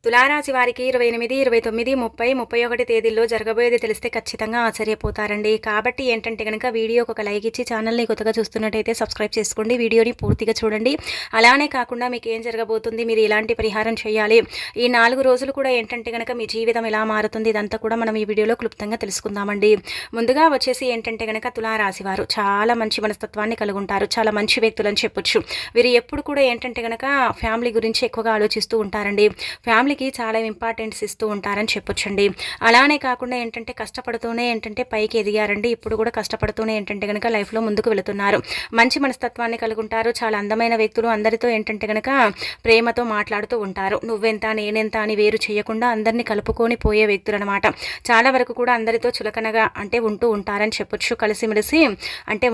తులారాశి వారికి 28, 29, 30, 31 తేదీల్లో జరగబోయేది తెలిస్తే ఖచ్చితంగా ఆశ్చర్యపోతారండి. కాబట్టి ఏంటంటే గనక వీడియోకి ఒక లైక్ ఇచ్చి ఛానల్ని కొత్తగా చూస్తున్నట్టయితే సబ్స్క్రైబ్ చేసుకోండి. వీడియోని పూర్తిగా చూడండి. అలానే కాకుండా మీకు ఏం జరగబోతుంది, మీరు ఎలాంటి పరిహారం చేయాలి, ఈ 4 రోజులు కూడా ఏంటంటే గనక మీ జీవితం ఎలా మారుతుంది, ఇదంతా కూడా మనం ఈ వీడియోలో క్లుప్తంగా తెలుసుకుందామండి. ముందుగా వచ్చేసి ఏంటంటే గనక తులారాశి వారు చాలా మంచి మనస్తత్వాన్ని కలిగి ఉంటారు. చాలా మంచి వ్యక్తులు అని చెప్పొచ్చు. వీరు ఎప్పుడు కూడా ఏంటంటే గనక ఫ్యామిలీ గురించి ఎక్కువగా ఆలోచిస్తూ ఉంటారండి. ఫ్యామిలీకి చాలా ఇంపార్టెన్స్ ఇస్తూ ఉంటారని చెప్పొచ్చండి. అలానే కాకుండా ఏంటంటే కష్టపడుతూనే ఏంటంటే పైకి ఎదిగారండి. ఇప్పుడు కూడా కష్టపడుతూనే ఏంటంటే కనుక లైఫ్లో ముందుకు వెళుతున్నారు. మంచి మనస్తత్వాన్ని కలిగి ఉంటారు. చాలా అందమైన వ్యక్తులు. అందరితో ఏంటంటే కనుక ప్రేమతో మాట్లాడుతూ ఉంటారు. నువ్వెంత నేనెంత అని వేరు చేయకుండా అందరినీ కలుపుకొని పోయే వ్యక్తులు అనమాట. చాలా వరకు కూడా అందరితో చులకనగా అంటే ఉంటూ ఉంటారని చెప్పొచ్చు. కలిసిమెలిసి అంటే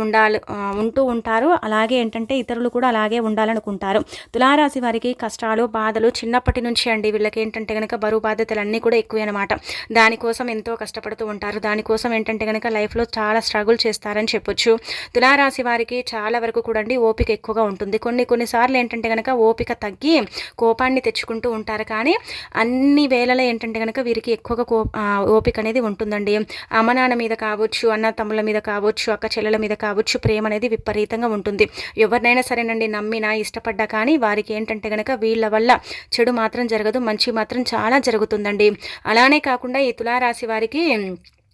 ఉంటూ ఉంటారు. అలాగే ఏంటంటే ఇతరులు కూడా అలాగే ఉండాలనుకుంటారు. తులారాశి వారికి కష్టాలు బాధలు చిన్నప్పటి నుంచి అండి. వీళ్ళకి ఏంటంటే కనుక బరువు బాధ్యతలన్నీ కూడా ఎక్కువే అనమాట. దానికోసం ఎంతో కష్టపడుతూ ఉంటారు. దానికోసం ఏంటంటే కనుక లైఫ్లో చాలా స్ట్రగుల్ చేస్తారని చెప్పొచ్చు. తులారాశి వారికి చాలా వరకు కూడా అండి ఓపిక ఎక్కువగా ఉంటుంది. కొన్నిసార్లు ఏంటంటే కనుక ఓపిక తగ్గి కోపాన్ని తెచ్చుకుంటూ ఉంటారు. కానీ అన్ని వేళలో ఏంటంటే కనుక వీరికి ఎక్కువగా ఓపిక అనేది ఉంటుందండి. అమ్మ నాన్న మీద కావచ్చు, అన్న తమ్ముల మీద కావచ్చు, అక్క చెల్లెల మీద కావచ్చు, ప్రేమ అనేది విపరీతంగా ఉంటుంది. ఎవరినైనా సరేనండి నమ్మినా ఇష్టపడ్డా కానీ వారికి ఏంటంటే కనుక వీళ్ళ వల్ల చెడు మాత్రం జరగదు, మంచి మాత్రం చాలా జరుగుతుందండి. అలానే కాకుండా ఈ తులారాశి వారికి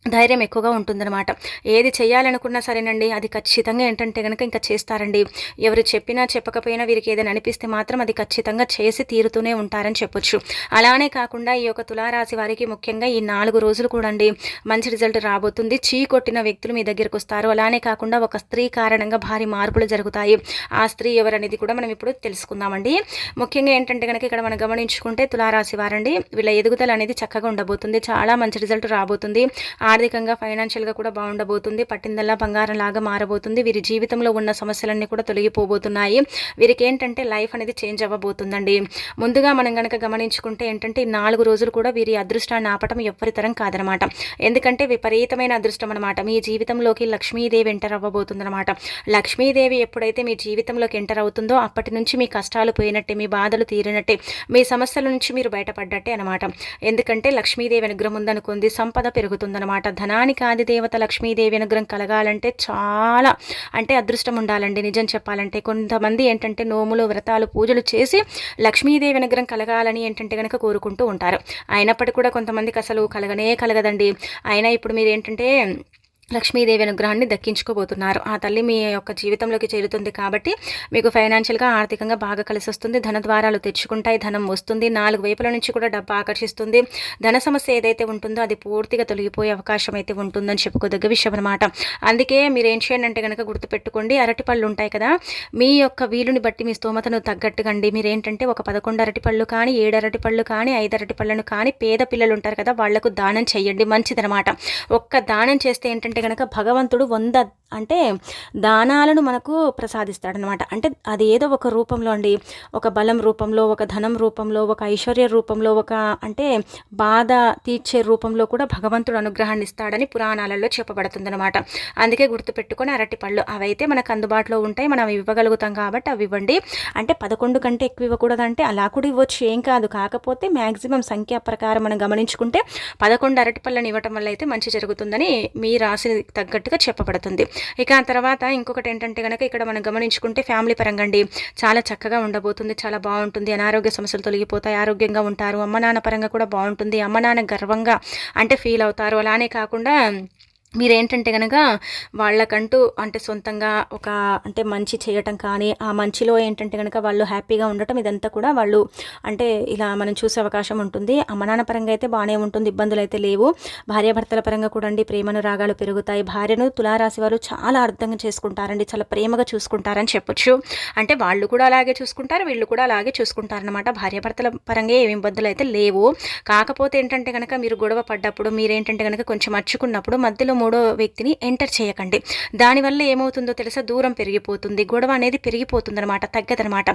ధైర్యం ఎక్కువగా ఉంటుందన్నమాట. ఏది చేయాలనుకున్నా సరేనండి అది ఖచ్చితంగా ఏంటంటే కనుక ఇంకా చేస్తారండి. ఎవరు చెప్పినా చెప్పకపోయినా వీరికి ఏదైనా అనిపిస్తే మాత్రం అది ఖచ్చితంగా చేసి తీరుతూనే ఉంటారని చెప్పొచ్చు. అలానే కాకుండా ఈ యొక్క తులారాశి వారికి ముఖ్యంగా ఈ 4 రోజులు కూడా అండి మంచి రిజల్ట్ రాబోతుంది. కొట్టిన వ్యక్తులు మీ దగ్గరకు వస్తారు. అలానే కాకుండా ఒక స్త్రీ కారణంగా భారీ మార్పులు జరుగుతాయి. ఆ స్త్రీ ఎవరనేది కూడా మనం ఇప్పుడు తెలుసుకుందామండి. ముఖ్యంగా ఏంటంటే కనుక ఇక్కడ మనం గమనించుకుంటే తులారాశి వారండి వీళ్ళ ఎదుగుదల అనేది చక్కగా ఉండబోతుంది. చాలా మంచి రిజల్ట్ రాబోతుంది. ఆర్థికంగా ఫైనాన్షియల్గా కూడా బాగుండబోతుంది. పట్టిందల్లా బంగారం లాగా మారబోతుంది. వీరి జీవితంలో ఉన్న సమస్యలన్నీ కూడా తొలగిపోబోతున్నాయి. వీరికి ఏంటంటే లైఫ్ అనేది చేంజ్ అవ్వబోతుందండి. ముందుగా మనం కనుక గమనించుకుంటే ఏంటంటే 4 రోజులు కూడా వీరి అదృష్టాన్ని ఆపటం ఎవ్వరితరం కాదనమాట. ఎందుకంటే విపరీతమైన అదృష్టం అనమాట. మీ జీవితంలోకి లక్ష్మీదేవి ఎంటర్ అవ్వబోతుందన్నమాట. లక్ష్మీదేవి ఎప్పుడైతే మీ జీవితంలోకి ఎంటర్ అవుతుందో అప్పటి నుంచి మీ కష్టాలు పోయినట్టే, మీ బాధలు తీరినట్టే, మీ సమస్యల నుంచి మీరు బయటపడ్డట్టే అనమాట. ఎందుకంటే లక్ష్మీదేవి అనుగ్రహం ఉందనుకుంది సంపద పెరుగుతుందన్నమాట. ధనానికి ఆది దేవత లక్ష్మీదేవి అనుగ్రహం కలగాలంటే చాలా అంటే అదృష్టం ఉండాలండి. నిజం చెప్పాలంటే కొంతమంది ఏంటంటే నోములు వ్రతాలు పూజలు చేసి లక్ష్మీదేవి అనుగ్రహం కలగాలని ఏంటంటే కనుక కోరుకుంటూ ఉంటారు. అయినప్పటికీ కూడా కొంతమందికి అసలు కలగదండి. అయినా ఇప్పుడు మీరు ఏంటంటే లక్ష్మీదేవి అనుగ్రహాన్ని దక్కించుకోబోతున్నారు. ఆ తల్లి మీ యొక్క జీవితంలోకి చేరుతుంది కాబట్టి మీకు ఫైనాన్షియల్గా ఆర్థికంగా బాగా కలిసి వస్తుంది. ధన ద్వారాలు తెచ్చుకుంటాయి. ధనం వస్తుంది. 4 వైపుల నుంచి కూడా డబ్బు ఆకర్షిస్తుంది. ధన సమస్య ఏదైతే ఉంటుందో అది పూర్తిగా తొలగిపోయే అవకాశం అయితే ఉంటుందని చెప్పుకోదగ్గ విషయం అనమాట. అందుకే మీరు ఏం చేయండి అంటే కనుక గుర్తుపెట్టుకోండి, అరటిపళ్ళు ఉంటాయి కదా, మీ యొక్క వీలుని బట్టి మీ స్తోమతను తగ్గట్టుగా అండి మీరు ఏంటంటే ఒక 11 అరటిపళ్ళు కానీ 7 అరటిపళ్ళు కానీ 5 అరటిపళ్ళను కానీ పేద పిల్లలు ఉంటారు కదా వాళ్లకు దానం చేయండి. మంచిదనమాట. ఒక్క దానం చేస్తే ఏంటంటే కనుక భగవంతుడు 100 అంటే దానాలను మనకు ప్రసాదిస్తాడనమాట. అంటే అది ఏదో ఒక రూపంలో అండి, ఒక బలం రూపంలో, ఒక ధనం రూపంలో, ఒక ఐశ్వర్య రూపంలో, ఒక అంటే బాధ తీర్చే రూపంలో కూడా భగవంతుడు అనుగ్రహాన్ని ఇస్తాడని పురాణాలలో చెప్పబడుతుందనమాట. అందుకే గుర్తుపెట్టుకొని అరటిపళ్ళు అవైతే మనకు అందుబాటులో ఉంటాయి, మనం ఇవ్వగలుగుతాం కాబట్టి అవి ఇవ్వండి. అంటే 11 కంటే ఎక్కువ ఇవ్వకూడదంటే అలా కూడా ఇవ్వచ్చు, ఏం కాదు. కాకపోతే మ్యాక్సిమం సంఖ్యా ప్రకారం మనం గమనించుకుంటే 11 అరటిపళ్ళని ఇవ్వటం వల్ల అయితే మంచి జరుగుతుందని మీ రాశి తగ్గట్టుగా చెప్పబడుతుంది. ఇక ఆ తర్వాత ఇంకొకటి ఏంటంటే కనుక ఇక్కడ మనం గమనించుకుంటే ఫ్యామిలీ పరంగా అండి చాలా చక్కగా ఉండబోతుంది. చాలా బాగుంటుంది. అనారోగ్య సమస్యలు తొలగిపోతాయి. ఆరోగ్యంగా ఉంటారు. అమ్మ నాన్న పరంగా కూడా బాగుంటుంది. అమ్మ నాన్న గర్వంగా అంటే ఫీల్ అవుతారు. అలానే కాకుండా మీరేంటంటే కనుక వాళ్ళకంటూ అంటే సొంతంగా ఒక అంటే మంచి చేయటం కానీ ఆ మంచిలో ఏంటంటే కనుక వాళ్ళు హ్యాపీగా ఉండటం ఇదంతా కూడా వాళ్ళు అంటే ఇలా మనం చూసే అవకాశం ఉంటుంది. అమ్మ నాన్న పరంగా అయితే బాగానే ఉంటుంది, ఇబ్బందులు అయితే లేవు. భార్యాభర్తల పరంగా కూడా అండి ప్రేమను రాగాలు పెరుగుతాయి. భార్యను తులారాశి వారు చాలా అర్థంగా చేసుకుంటారండి, చాలా ప్రేమగా చూసుకుంటారని చెప్పొచ్చు. అంటే వాళ్ళు కూడా అలాగే చూసుకుంటారు, వీళ్ళు కూడా అలాగే చూసుకుంటారనమాట. భార్యాభర్తల పరంగా ఏమి ఇబ్బందులు అయితే లేవు. కాకపోతే ఏంటంటే కనుక మీరు గొడవ పడ్డప్పుడు మీరేంటంటే కనుక కొంచెం మర్చుకున్నప్పుడు మధ్యలో 3వ వ్యక్తిని ఎంటర్ చేయకండి. దానివల్ల ఏమవుతుందో తెలుసా, దూరం పెరిగిపోతుంది, గొడవ అనేది పెరిగిపోతుందన్నమాట, తగ్గదనమాట.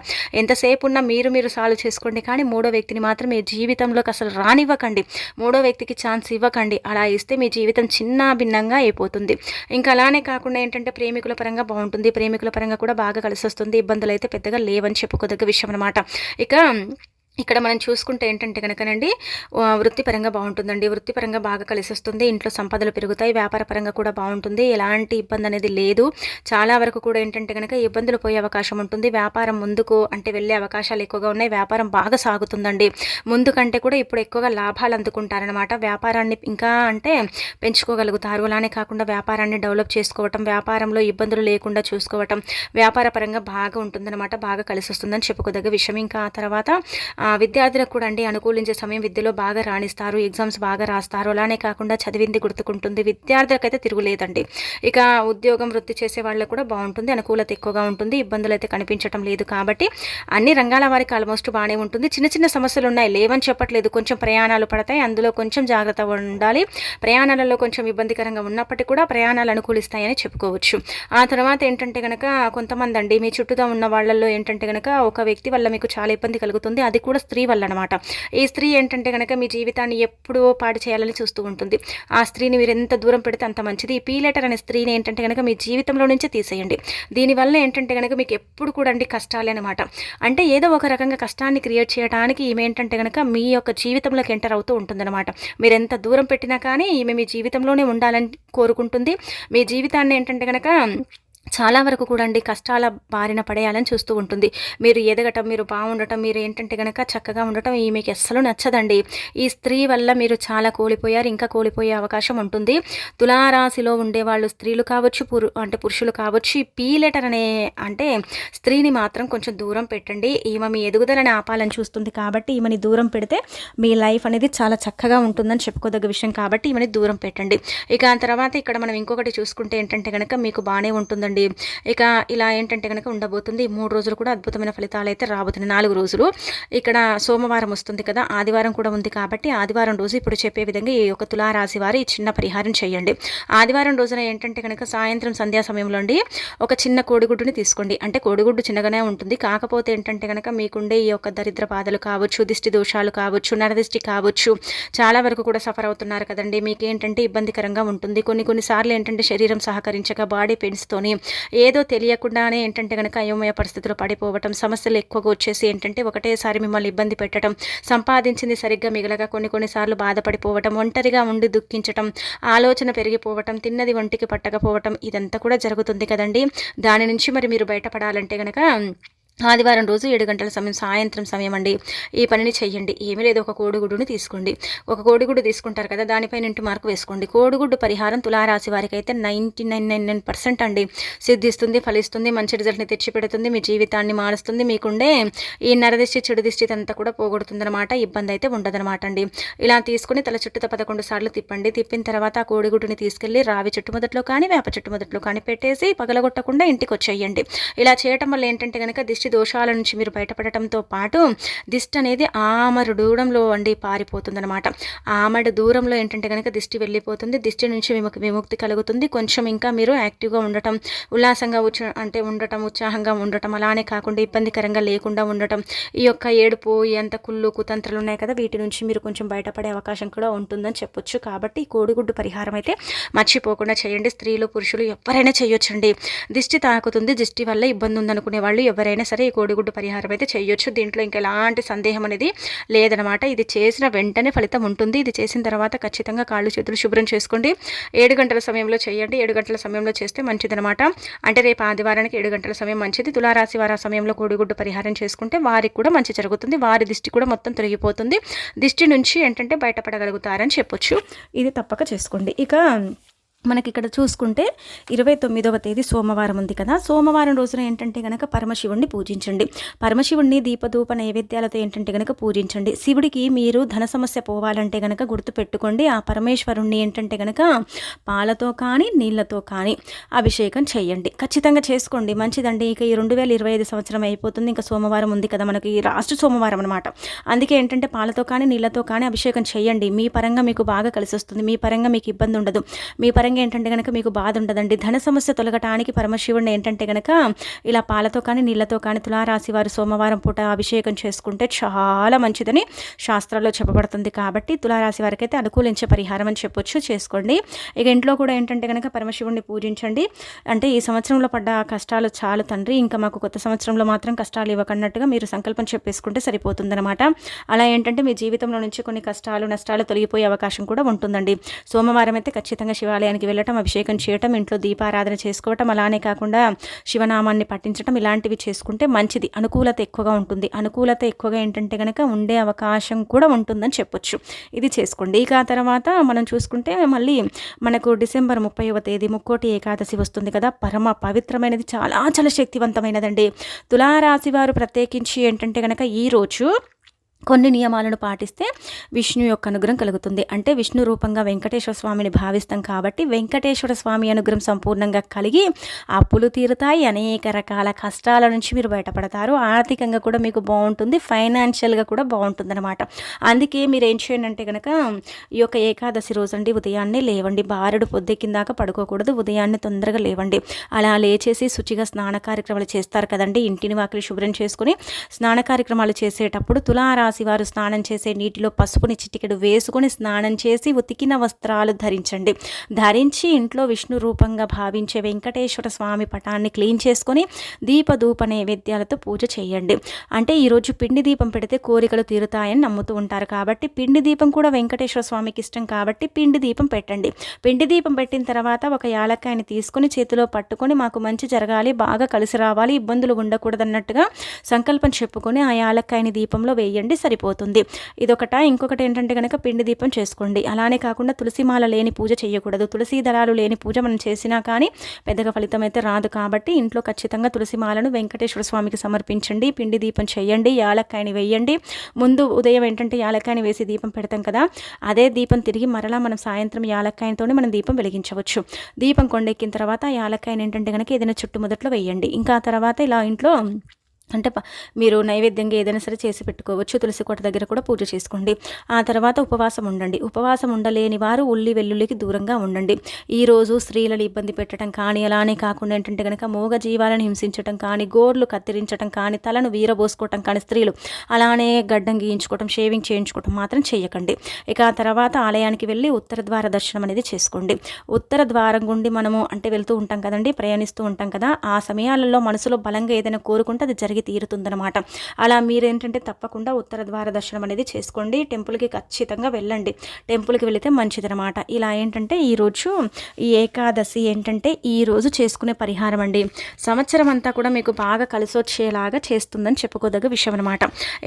ఎంతసేపు ఉన్నా మీరు సాల్వ్ చేసుకోండి, కానీ 3వ వ్యక్తిని మాత్రం మీ జీవితంలోకి అసలు రానివ్వకండి. 3వ వ్యక్తికి ఛాన్స్ ఇవ్వకండి. అలా ఇస్తే మీ జీవితం చిన్న భిన్నంగా అయిపోతుంది. ఇంకా అలానే కాకుండా ఏంటంటే ప్రేమికుల పరంగా బాగుంటుంది. ప్రేమికుల పరంగా కూడా బాగా కలిసి వస్తుంది. ఇబ్బందులు అయితే పెద్దగా లేవని చెప్పుకోదగ్గ విషయం అనమాట. ఇక ఇక్కడ మనం చూసుకుంటే ఏంటంటే గనకనండి వృత్తిపరంగా బాగుంటుందండి. వృత్తిపరంగా బాగా కలిసొస్తుంది. ఇంట్లో సంపదలు పెరుగుతాయి. వ్యాపార పరంగా కూడా బాగుంటుంది. ఎలాంటి ఇబ్బంది అనేది లేదు. చాలా వరకు కూడా ఏంటంటే గనక ఇబ్బందులు పోయే అవకాశం ఉంటుంది. వ్యాపారం ముందుకు అంటే వెళ్ళే అవకాశాలు ఎక్కువగా ఉన్నాయి. వ్యాపారం బాగా సాగుతుందండి. ముందు కంటే కూడా ఇప్పుడు ఎక్కువగా లాభాలు అందుకుంటారనమాట. వ్యాపారాన్ని ఇంకా అంటే పెంచుకోగలుగుతారు. అలానే కాకుండా వ్యాపారాన్ని డెవలప్ చేసుకోవటం, వ్యాపారంలో ఇబ్బందులు లేకుండా చూసుకోవటం, వ్యాపార పరంగా బాగా ఉంటుందన్నమాట. బాగా కలిసొస్తుందని చెప్పుకోదగ్గ విషయం. ఇంకా ఆ తర్వాత విద్యార్థులకు కూడా అండి అనుకూలించే సమయం, విద్యలో బాగా రాణిస్తారు, ఎగ్జామ్స్ బాగా రాస్తారు. అలానే కాకుండా చదివింది గుర్తుకుంటుంది. విద్యార్థులకైతే తిరుగులేదండి. ఇక ఉద్యోగం వృత్తి చేసే వాళ్ళకు కూడా బాగుంటుంది. అనుకూలత ఎక్కువగా ఉంటుంది. ఇబ్బందులు అయితే కనిపించడం లేదు. కాబట్టి అన్ని రంగాల వారికి ఆల్మోస్ట్ బాగానే ఉంటుంది. చిన్న చిన్న సమస్యలు ఉన్నాయి, లేవని చెప్పట్లేదు. కొంచెం ప్రయాణాలు పడతాయి, అందులో కొంచెం జాగ్రత్త ఉండాలి. ప్రయాణాలలో కొంచెం ఇబ్బందికరంగా ఉన్నప్పటికీ కూడా ప్రయాణాలు అనుకూలిస్తాయని చెప్పుకోవచ్చు. ఆ తర్వాత ఏంటంటే కనుక కొంతమంది అండి మీ చుట్టూతో ఉన్న వాళ్ళల్లో ఏంటంటే కనుక ఒక వ్యక్తి వల్ల మీకు చాలా ఇబ్బంది కలుగుతుంది. అది కూడా స్త్రీ వల్ల అనమాట. ఈ స్త్రీ ఏంటంటే కనుక మీ జీవితాన్ని ఎప్పుడూ పాడు చేయాలని చూస్తూ ఉంటుంది. ఆ స్త్రీని మీరు ఎంత దూరం పెడితే అంత మంచిది. ఈ పీ లెటర్ అనే స్త్రీని ఏంటంటే కనుక మీ జీవితంలో నుంచి తీసేయండి. దీనివల్ల ఏంటంటే కనుక మీకు ఎప్పుడు కూడా అండి కష్టాలే అనమాట. అంటే ఏదో ఒక రకంగా కష్టాన్ని క్రియేట్ చేయడానికి ఈమె ఏంటంటే కనుక మీ యొక్క జీవితంలోకి ఎంటర్ అవుతూ ఉంటుందన్నమాట. మీరు ఎంత దూరం పెట్టినా కానీ ఈమె మీ జీవితంలోనే ఉండాలని కోరుకుంటుంది. మీ జీవితాన్ని ఏంటంటే కనుక చాలా వరకు కూడా అండి కష్టాల బారిన పడేయాలని చూస్తూ ఉంటుంది. మీరు ఎదగటం, మీరు బాగుండటం, మీరు ఏంటంటే కనుక చక్కగా ఉండటం ఈమెకి అస్సలు నచ్చదండి. ఈ స్త్రీ వల్ల మీరు చాలా కోల్పోయారు, ఇంకా కోల్పోయే అవకాశం ఉంటుంది. తులారాశిలో ఉండేవాళ్ళు స్త్రీలు కావచ్చు, అంటే పురుషులు కావచ్చు. పీ లెటర్ అనే అంటే స్త్రీని మాత్రం కొంచెం దూరం పెట్టండి. ఈమె మీ ఎదుగుదలని ఆపాలని చూస్తుంది కాబట్టి ఈమెని దూరం పెడితే మీ లైఫ్ అనేది చాలా చక్కగా ఉంటుందని చెప్పుకోదగ్గ విషయం. కాబట్టి ఈమెని దూరం పెట్టండి. ఇక ఆ తర్వాత ఇక్కడ మనం ఇంకొకటి చూసుకుంటే ఏంటంటే కనుక మీకు బాగానే ఉంటుందండి. ఇక ఇలా ఏంటంటే కనుక ఉండబోతుంది. 3 రోజులు కూడా అద్భుతమైన ఫలితాలు అయితే రాబోతున్నాయి. 4 రోజులు ఇక్కడ సోమవారం వస్తుంది కదా, ఆదివారం కూడా ఉంది కాబట్టి ఆదివారం రోజు ఇప్పుడు చెప్పే విధంగా ఈ యొక్క తులారాశి వారు ఈ చిన్న పరిహారం చేయండి. ఆదివారం రోజున ఏంటంటే కనుక సాయంత్రం సంధ్యా సమయంలో అండి ఒక చిన్న కోడిగుడ్డుని తీసుకోండి. అంటే కోడిగుడ్డు చిన్నగానే ఉంటుంది. కాకపోతే ఏంటంటే కనుక మీకుండే ఈ యొక్క దరిద్ర బాధలు కావచ్చు, దిష్టి దోషాలు కావచ్చు, నరదిష్టి కావచ్చు, చాలా వరకు కూడా సఫర్ అవుతున్నారు కదండి. మీకు ఏంటంటే ఇబ్బందికరంగా ఉంటుంది. కొన్నిసార్లు ఏంటంటే శరీరం సహకరించక బాడీ పెయిన్స్తోని ఏదో తెలియకుండానే ఏంటంటే కనుక అయోమయ పరిస్థితులు పడిపోవటం, సమస్యలు ఎక్కువగా వచ్చేసి ఏంటంటే ఒకటేసారి మిమ్మల్ని ఇబ్బంది పెట్టడం, సంపాదించింది సరిగ్గా మిగలగా కొన్నిసార్లు బాధపడిపోవటం, ఒంటరిగా ఉండి దుఃఖించటం, ఆలోచన పెరిగిపోవటం, తిన్నది ఒంటికి పట్టకపోవటం, ఇదంతా కూడా జరుగుతుంది కదండి. దాని నుంచి మరి మీరు బయటపడాలంటే కనుక ఆదివారం రోజు 7 గంటల సమయం, సాయంత్రం సమయం అండి ఈ పనిని చెయ్యండి. ఏమీ లేదు, ఒక కోడిగుడ్డుని తీసుకోండి. ఒక కోడిగుడ్డు తీసుకుంటారు కదా, దానిపైన ఇంటి మార్కు వేసుకోండి. కోడిగుడ్డు పరిహారం తులారాశి వారికి అయితే 99% అండి సిద్ధిస్తుంది, ఫలిస్తుంది, మంచి రిజల్ట్ని తెచ్చిపెడుతుంది, మీ జీవితాన్ని మారుస్తుంది. మీకుండే ఈ నరదిష్టి, చెడు దిష్టి అంతా కూడా పోగొడుతుందన్నమాట. ఇబ్బంది అయితే ఉండదన్నమాట అండి. ఇలా తీసుకుని తల చుట్టూ 11 సార్లు తిప్పండి. తిప్పిన తర్వాత ఆ కోడిగుడ్డుని తీసుకెళ్లి రావి చెట్టు మొదట్లో కానీ, వేప చెట్టు మొదట్లో కానీ పెట్టేసి పగలగొట్టకుండా ఇంటికి వచ్చేయండి. ఇలా చేయటం వల్ల ఏంటంటే కనుక దిష్టి దోషాల నుంచి మీరు బయటపడటంతో పాటు దిష్టి అనేది ఆమరు దూరంలో అండి పారిపోతుందన్నమాట. ఆమడు దూరంలో ఏంటంటే కనుక దిష్టి వెళ్ళిపోతుంది. దిష్టి నుంచి విముక్తి కలుగుతుంది. కొంచెం ఇంకా మీరు యాక్టివ్గా ఉండటం, ఉల్లాసంగా ఉండటం, ఉత్సాహంగా ఉండటం, అలానే కాకుండా ఇబ్బందికరంగా లేకుండా ఉండటం, ఈ యొక్క ఏడుపు, ఎంత కుళ్ళు కుతంత్రాలు ఉన్నాయి కదా, వీటి నుంచి మీరు కొంచెం బయటపడే అవకాశం కూడా ఉంటుందని చెప్పొచ్చు. కాబట్టి ఈ కోడిగుడ్డు పరిహారం అయితే మర్చిపోకుండా చేయండి. స్త్రీలు పురుషులు ఎవరైనా చేయొచ్చండి. దిష్టి తాకుతుంది, దిష్టి వల్ల ఇబ్బంది ఉందనుకునే వాళ్ళు ఎవరైనా సరే ఈ కోడిగుడ్డు పరిహారం అయితే చేయొచ్చు. దీంట్లో ఇంకా ఎలాంటి సందేహం అనేది లేదనమాట. ఇది చేసిన వెంటనే ఫలితం ఉంటుంది. ఇది చేసిన తర్వాత ఖచ్చితంగా కాళ్ళు చేతులు శుభ్రం చేసుకోండి. 7 గంటల సమయంలో చేయండి. 7 గంటల సమయంలో చేస్తే మంచిదనమాట. అంటే రేపు ఆదివారానికి 7 గంటల సమయం మంచిది. తులారాశి వారి సమయంలో కోడిగుడ్డు పరిహారం చేసుకుంటే వారికి కూడా మంచి జరుగుతుంది. వారి దిష్టి కూడా మొత్తం తొలగిపోతుంది. దిష్టి నుంచి ఏంటంటే బయటపడగలుగుతారని చెప్పొచ్చు. ఇది తప్పక చేసుకోండి. ఇక మనకి ఇక్కడ చూసుకుంటే 29వ తేదీ సోమవారం ఉంది కదా, సోమవారం రోజున ఏంటంటే కనుక పరమశివుణ్ణి పూజించండి. పరమశివుణ్ణి దీపధూప నైవేద్యాలతో ఏంటంటే కనుక పూజించండి. శివుడికి మీరు ధన సమస్య పోవాలంటే కనుక గుర్తుపెట్టుకోండి, ఆ పరమేశ్వరుణ్ణి ఏంటంటే కనుక పాలతో కానీ నీళ్లతో కానీ అభిషేకం చేయండి. ఖచ్చితంగా చేసుకోండి, మంచిదండి. ఇక ఈ 2025 సంవత్సరం అయిపోతుంది. ఇంకా సోమవారం ఉంది కదా, మనకి లాస్ట్ సోమవారం అనమాట. అందుకే ఏంటంటే పాలతో కానీ నీళ్లతో కానీ అభిషేకం చేయండి. మీ పరంగా మీకు బాగా కలిసి వస్తుంది. మీ పరంగా మీకు ఇబ్బంది ఉండదు. మీ పరంగా ఖచ్చితంగా ఏంటంటే కనుక మీకు బాధ ఉండదండి. ధన సమస్య తొలగటానికి పరమశివుడిని ఏంటంటే కనుక ఇలా పాలతో కానీ నీళ్ళతో కానీ తులారాశి వారు సోమవారం పూట అభిషేకం చేసుకుంటే చాలా మంచిదని శాస్త్రాల్లో చెప్పబడుతుంది. కాబట్టి తులారాశి వారికి అయితే అనుకూలించే పరిహారం అని చెప్పొచ్చు, చేసుకోండి. ఇక ఇంట్లో కూడా ఏంటంటే కనుక పరమశివుడిని పూజించండి. అంటే ఈ సంవత్సరంలో పడ్డ కష్టాలు చాలు తండ్రి, ఇంకా మాకు కొత్త సంవత్సరంలో మాత్రం కష్టాలు ఇవ్వకన్నట్టుగా మీరు సంకల్పం చెప్పేసుకుంటే సరిపోతుందన్నమాట. అలా ఏంటంటే మీ జీవితంలో నుంచి కొన్ని కష్టాలు నష్టాలు తొలగిపోయే అవకాశం కూడా ఉంటుందండి. సోమవారం అయితే ఖచ్చితంగా శివాలయానికి వెళ్ళటం, అభిషేకం చేయటం, ఇంట్లో దీపారాధన చేసుకోవటం, అలానే కాకుండా శివనామాన్ని పఠించడం ఇలాంటివి చేసుకుంటే మంచిది. అనుకూలత ఎక్కువగా ఉంటుంది. అనుకూలత ఎక్కువగా ఏంటంటే కనుక ఉండే అవకాశం కూడా ఉంటుందని చెప్పొచ్చు. ఇది చేసుకోండి. ఇక ఆ తర్వాత మనం చూసుకుంటే మళ్ళీ మనకు డిసెంబర్ 30వ తేదీ ముక్కోటి ఏకాదశి వస్తుంది కదా. పరమ పవిత్రమైనది, చాలా చాలా శక్తివంతమైనదండి. తులారాశి వారు ప్రత్యేకించి ఏంటంటే కనుక ఈరోజు కొన్ని నియమాలను పాటిస్తే విష్ణు యొక్క అనుగ్రహం కలుగుతుంది. అంటే విష్ణు రూపంగా వెంకటేశ్వర స్వామిని భావిస్తాం కాబట్టి వెంకటేశ్వర స్వామి అనుగ్రహం సంపూర్ణంగా కలిగి అప్పులు తీరుతాయి, అనేక రకాల కష్టాల నుంచి మీరు బయటపడతారు, ఆర్థికంగా కూడా మీకు బాగుంటుంది, ఫైనాన్షియల్గా కూడా బాగుంటుంది అనమాట. అందుకే మీరు ఏం చేయండి అంటే కనుక ఈ యొక్క ఏకాదశి రోజండి ఉదయాన్నే లేవండి. బారెడు పొద్దెక్కిందాక పడుకోకూడదు, ఉదయాన్నే తొందరగా లేవండి. అలా లేచేసి శుచిగా స్నాన కార్యక్రమాలు చేస్తారు కదండి. ఇంటిని వాకిలి శుభ్రం చేసుకుని స్నాన కార్యక్రమాలు చేసేటప్పుడు తులారాశి వారు స్నానం చేసే నీటిలో పసుపుని చిటికెడు వేసుకొని స్నానం చేసి ఉతికిన వస్త్రాలు ధరించండి. ధరించి ఇంట్లో విష్ణు రూపంగా భావించే వెంకటేశ్వర స్వామి పటాన్ని క్లీన్ చేసుకొని దీపధూప నైవేద్యాలతో పూజ చేయండి. అంటే ఈరోజు పిండి దీపం పెడితే కోరికలు తీరుతాయని నమ్ముతూ ఉంటారు కాబట్టి పిండి దీపం కూడా వెంకటేశ్వర స్వామికి ఇష్టం కాబట్టి పిండి దీపం పెట్టండి. పిండి దీపం పెట్టిన తర్వాత ఒక యాలక్కాయని తీసుకొని చేతిలో పట్టుకొని మాకు మంచి జరగాలి, బాగా కలిసి రావాలి, ఇబ్బందులు ఉండకూడదన్నట్టుగా సంకల్పం చెప్పుకొని ఆ యాలక్కాయని దీపంలో వేయండి, సరిపోతుంది. ఇదొకట. ఇంకొకటి ఏంటంటే కనుక పిండి దీపం చేసుకోండి. అలానే కాకుండా తులసిమాల లేని పూజ చేయకూడదు. తులసి దళాలు లేని పూజ మనం చేసినా కానీ పెద్దగా ఫలితం అయితే రాదు. కాబట్టి ఇంట్లో ఖచ్చితంగా తులసిమాలను వెంకటేశ్వర స్వామికి సమర్పించండి, పిండి దీపం చేయండి, యాలక్కాయని వేయండి. ముందు ఉదయం ఏంటంటే యాలక్కాయని వేసి దీపం పెడతాం కదా, అదే దీపం తిరిగి మరలా మనం సాయంత్రం యాలక్కాయతోనే మనం దీపం వెలిగించవచ్చు. దీపం కొండెక్కిన తర్వాత యాలక్కాయని ఏంటంటే కనుక ఏదైనా చుట్టుముదట్లో వేయండి. ఇంకా తర్వాత ఇలా ఇంట్లో అంటే మీరు నైవేద్యంగా ఏదైనా సరే చేసి పెట్టుకోవచ్చు. తులసి కోట దగ్గర కూడా పూజ చేసుకోండి. ఆ తర్వాత ఉపవాసం ఉండండి. ఉపవాసం ఉండలేని వారు ఉల్లి వెల్లుల్లికి దూరంగా ఉండండి. ఈరోజు స్త్రీలను ఇబ్బంది పెట్టడం కానీ, అలానే కాకుండా ఏంటంటే కనుక మూగ జీవాలను హింసించడం కానీ, గోర్లు కత్తిరించడం కానీ, తలను వీరబోసుకోవటం కానీ, స్త్రీలు అలానే గడ్డం గీయించుకోవటం, షేవింగ్ చేయించుకోవటం మాత్రం చేయకండి. ఇక ఆ తర్వాత ఆలయానికి వెళ్ళి ఉత్తర ద్వార దర్శనం అనేది చేసుకోండి. ఉత్తర ద్వారం గుండి మనము అంటే వెళ్తూ ఉంటాం కదండి, ప్రయాణిస్తూ ఉంటాం కదా, ఆ సమయాలలో మనసులో బలంగా ఏదైనా కోరుకుంటే అది జరిగి తీరుతుందనమాట. అలా మీరేంటంటే తప్పకుండా ఉత్తర ద్వార దర్శనం అనేది చేసుకోండి. టెంపుల్కి ఖచ్చితంగా వెళ్ళండి. టెంపుల్కి వెళితే మంచిదనమాట. ఇలా ఏంటంటే ఈరోజు ఈ ఏకాదశి ఏంటంటే ఈరోజు చేసుకునే పరిహారం అండి. సంవత్సరం అంతా కూడా మీకు బాగా కలిసి వచ్చేలాగా చేస్తుందని చెప్పుకోదగ్గ విషయం అనమాట.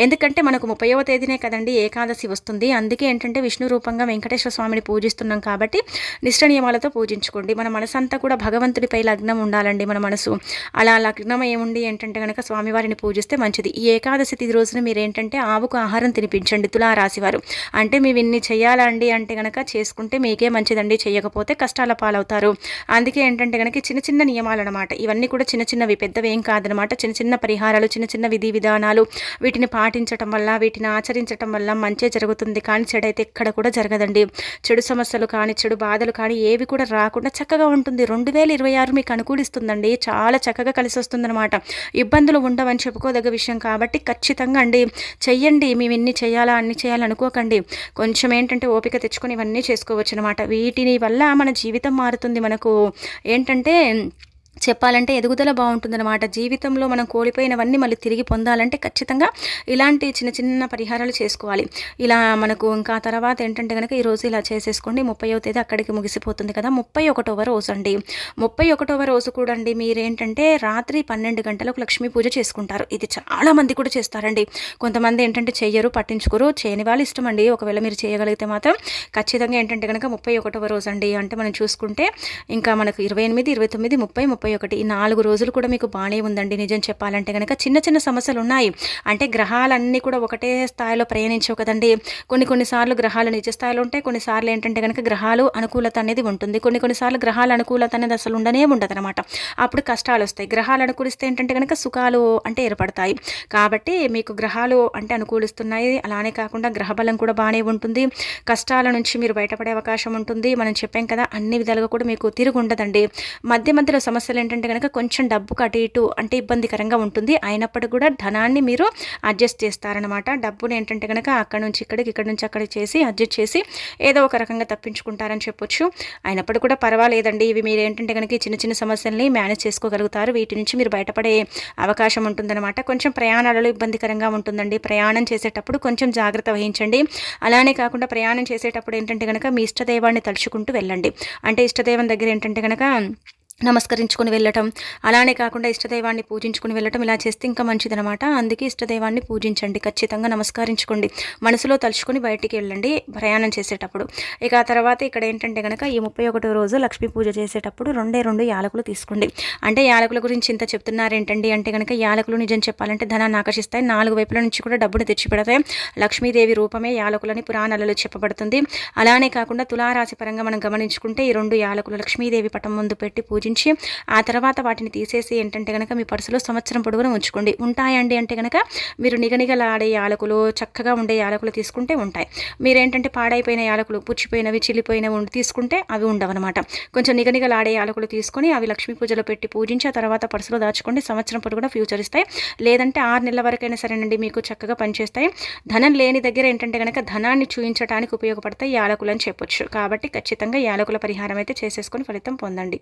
ఎందుకంటే మనకు 30వ తేదీనే కదండి ఏకాదశి వస్తుంది. అందుకే ఏంటంటే విష్ణు రూపంగా వెంకటేశ్వర స్వామిని పూజిస్తున్నాం కాబట్టి నిష్ట నియమాలతో పూజించుకోండి. మన మనసంతా కూడా భగవంతుడిపై లగ్నం ఉండాలండి. మన మనసు అలా లగ్నం ఏముండి ఏంటంటే కనుక స్వామివారి పూజిస్తే మంచిది. ఈ ఏకాదశి తిథి రోజున మీరు ఏంటంటే ఆవుకు ఆహారం తినిపించండి. తులారాశి వారు అంటే మేము ఇన్ని చేయాలండి అంటే కనుక చేసుకుంటే మీకే మంచిదండి, చేయకపోతే కష్టాల పాలవుతారు. అందుకే ఏంటంటే కనుక చిన్న చిన్న నియమాలు అనమాట. ఇవన్నీ కూడా చిన్న చిన్నవి, పెద్దవి ఏం కాదనమాట. చిన్న చిన్న పరిహారాలు, చిన్న చిన్న విధి విధానాలు, వీటిని పాటించటం వల్ల, వీటిని ఆచరించటం వల్ల మంచి జరుగుతుంది. కానీ చెడైతే ఎక్కడ కూడా జరగదండి. చెడు సమస్యలు కానీ, చెడు బాధలు కానీ ఏవి కూడా రాకుండా చక్కగా ఉంటుంది. 2026 మీకు అనుకూలిస్తుందండి. చాలా చక్కగా కలిసి వస్తుందన్నమాట. ఇబ్బందులు ఉండవని చెప్పుకోదగ్గ విషయం కాబట్టి ఖచ్చితంగా అండి చెయ్యండి. మేము ఇన్ని చేయాలా అన్ని చేయాలనుకోకండి. కొంచెం ఏంటంటే ఓపిక తెచ్చుకొని ఇవన్నీ చేసుకోవచ్చు అనమాట. వీటిని వల్ల మన జీవితం మారుతుంది. మనకు ఏంటంటే చెప్పాలంటే ఎదుగుదల బాగుంటుందన్నమాట. జీవితంలో మనం కోల్పోయినవన్నీ మళ్ళీ తిరిగి పొందాలంటే ఖచ్చితంగా ఇలాంటి చిన్న చిన్న పరిహారాలు చేసుకోవాలి. ఇలా మనకు ఇంకా తర్వాత ఏంటంటే కనుక ఈరోజు ఇలా చేసేసుకోండి. 30వ తేదీ అక్కడికి ముగిసిపోతుంది కదా. 31వ రోజు అండి. 31వ రోజు కూడా అండి మీరేంటంటే రాత్రి 12 గంటలకు లక్ష్మీ పూజ చేసుకుంటారు. ఇది చాలా మంది కూడా చేస్తారండి. కొంతమంది ఏంటంటే చెయ్యరు, పట్టించుకోరు. చేయని వాళ్ళు ఇష్టం అండి. ఒకవేళ మీరు చేయగలిగితే మాత్రం ఖచ్చితంగా ఏంటంటే కనుక 31వ రోజు అండి. అంటే మనం చూసుకుంటే ఇంకా మనకు 28, 29, 30, 31 ఈ 4 రోజులు కూడా మీకు బాగానే ఉందండి. నిజం చెప్పాలంటే గనక చిన్న చిన్న సమస్యలు ఉన్నాయి. అంటే గ్రహాలన్నీ కూడా ఒకటే స్థాయిలో ప్రయాణించవు కదండీ. కొన్ని సార్లు గ్రహాలు నిజ స్థాయిలో ఉంటాయి. కొన్నిసార్లు ఏంటంటే గనక గ్రహాలు అనుకూలత అనేది ఉంటుంది. కొన్నిసార్లు గ్రహాల అనుకూలత అనేది అసలు ఉండనే ఉండదనమాట. అప్పుడు కష్టాలొస్తాయి. గ్రహాలు అనుకూలిస్తే ఏంటంటే గనక సుఖాలు అంటే ఏర్పడతాయి. కాబట్టి మీకు గ్రహాలు అంటే అనుకూలిస్తున్నాయి. అలానే కాకుండా గ్రహబలం కూడా బాగానే ఉంటుంది. కష్టాల నుంచి మీరు బయటపడే అవకాశం ఉంటుంది. మనం చెప్పాం కదా, అన్ని విధాలుగా కూడా మీకు తిరుగుండదండి. మధ్యలో సమస్యలు ఏంటంటే గనక కొంచెం డబ్బుకు అటు ఇటు అంటే ఇబ్బందికరంగా ఉంటుంది. అయినప్పటికీ కూడా ధనాన్ని మీరు అడ్జస్ట్ చేస్తారనమాట. డబ్బుని ఏంటంటే గనక అక్కడి నుంచి ఇక్కడికి, ఇక్కడి నుంచి అక్కడికి చేసి అడ్జస్ట్ చేసి ఏదో ఒక రకంగా తప్పించుకుంటారని చెప్పొచ్చు. అయినప్పటికీ కూడా పర్వాలేదండి. ఇవి మీరు ఏంటంటే కనుక చిన్న చిన్న సమస్యల్ని మేనేజ్ చేసుకోగలుగుతారు. వీటి నుంచి మీరు బయటపడే అవకాశం ఉంటుందన్నమాట. కొంచెం ప్రయాణాలలో ఇబ్బందికరంగా ఉంటుందండి. ప్రయాణం చేసేటప్పుడు కొంచెం జాగ్రత్త వహించండి. అలానే కాకుండా ప్రయాణం చేసేటప్పుడు ఏంటంటే కనుక మీ ఇష్టదైవాన్ని తలుచుకుంటూ వెళ్ళండి. అంటే ఇష్టదైవం దగ్గర ఏంటంటే కనుక నమస్కరించుకొని వెళ్ళటం, అలానే కాకుండా ఇష్టదైవాన్ని పూజించుకుని వెళ్ళటం, ఇలా చేస్తే ఇంకా మంచిదనమాట. అందుకే ఇష్టదైవాన్ని పూజించండి, ఖచ్చితంగా నమస్కరించుకోండి, మనసులో తలుచుకొని బయటికి వెళ్ళండి ప్రయాణం చేసేటప్పుడు. ఇక ఆ తర్వాత ఇక్కడ ఏంటంటే కనుక ఈ 31వ రోజు లక్ష్మీ పూజ చేసేటప్పుడు 2 యాలకులు తీసుకోండి. అంటే యాలకుల గురించి ఇంత చెప్తున్నారేంటండి అంటే కనుక యాలకులు నిజం చెప్పాలంటే ధనాన్ని ఆకర్షిస్తాయి. 4 వైపుల నుంచి కూడా డబ్బును తెచ్చిపెడతాయి. లక్ష్మీదేవి రూపమే యాలకులని పురాణాలలో చెప్పబడుతుంది. అలానే కాకుండా తులారాశి పరంగా మనం గమనించుకుంటే ఈ 2 యాలకులు లక్ష్మీదేవి పటం ముందు పెట్టి పూజించి ఆ తర్వాత వాటిని తీసేసి ఏంటంటే కనుక మీ పర్సులో సంవత్సరం పొడవునా ఉంచుకోండి. ఉంటాయండి అంటే కనుక మీరు నిగనిగలాడే యాలకులు, చక్కగా ఉండే యాలకులు తీసుకుంటే ఉంటాయి. మీరేంటంటే పాడైపోయిన యాలకులు, పుచ్చిపోయినవి, చిల్లిపోయినవి తీసుకుంటే అవి ఉండవన్నమాట. కొంచెం నిగనిగలాడే యాలకులు తీసుకొని అవి లక్ష్మీ పూజలో పెట్టి పూజించి ఆ తర్వాత పర్సులో దాచుకోండి. సంవత్సరం పొడవునా ఫ్యూచర్ ఇస్తాయి. లేదంటే 6 నెలల వరకైనా సరేనండి మీకు చక్కగా పనిచేస్తాయి. ధనం లేని దగ్గర ఏంటంటే కనుక ధనాన్ని చూయించడానికి ఉపయోగపడతాయి యాలకులు అని చెప్పొచ్చు. కాబట్టి ఖచ్చితంగా యాలకుల పరిహారం అయితే చేసేసుకొని ఫలితం పొందండి.